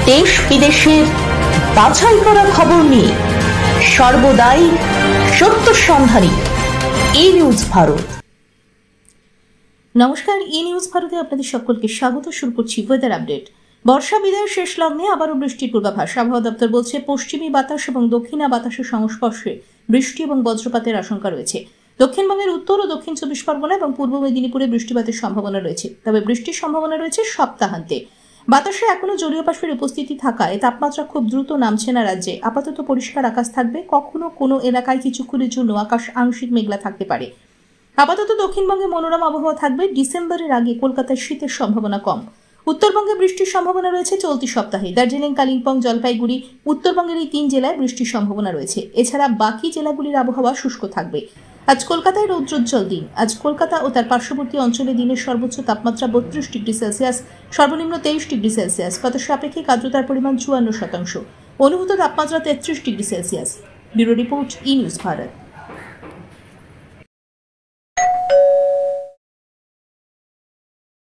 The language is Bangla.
দেশ বিদেশের বাছাই করা খবর নিয়ে সর্বদাই সত্য সন্ধানী ই নিউজ ভারত। নমস্কার, ই নিউজ ভারতে আপনাদের সকলকে স্বাগত। শুরু করছি ওয়েদার আপডেট। বর্ষা বিদায়ের শেষ লগ্নে আবারও বৃষ্টির পূর্বাভাস। আবহাওয়া দপ্তর বলছে, পশ্চিমী বাতাস এবং দক্ষিণা বাতাসের সংস্পর্শে বৃষ্টি এবং বজ্রপাতের আশঙ্কা রয়েছে। দক্ষিণবঙ্গের উত্তর ও দক্ষিণ 24 পরগনা এবং পূর্ব মেদিনীপুরে বৃষ্টিপাতের সম্ভাবনা রয়েছে, তবে বৃষ্টির সম্ভাবনা রয়েছে সপ্তাহান্তে। বাতাসে এখনো জলীয় বাষ্পের উপস্থিতি থাকায় তাপমাত্রা খুব দ্রুত নামছে না রাজ্যে। আপাতত পরিষ্কার আকাশ থাকবে, কখনো কোনো এলাকায় কিছুক্ষণের জন্য আকাশ আংশিক মেঘলা থাকতে পারে। আপাতত দক্ষিণবঙ্গে মনোরম আবহাওয়া থাকবে। ডিসেম্বরের আগে কলকাতায় শীতের সম্ভাবনা কম। উত্তরবঙ্গে বৃষ্টির সম্ভাবনা রয়েছে চলতি সপ্তাহে। দার্জিলিং, কালিম্পং, জলপাইগুড়ি, উত্তরবঙ্গের এই 3 জেলায় বৃষ্টির সম্ভাবনা রয়েছে। এছাড়া বাকি জেলাগুলির আবহাওয়া শুষ্ক থাকবে। আজ কলকাতায় রৌদ্রোজ্জ্বল দিন। আজ কলকাতা ও তার পার্শ্ববর্তী অঞ্চলে দিনের সর্বোচ্চ তাপমাত্রা 32 ডিগ্রি সেলসিয়াস, সর্বনিম্ন 23 ডিগ্রি সেলসিয়াস। বাতাসে আপেক্ষিক আর্দ্রতার পরিমাণ 54%। অনুভূত তাপমাত্রা 33 ডিগ্রি সেলসিয়াস। ব্যুরো রিপোর্ট, ই নিউজ ভারত।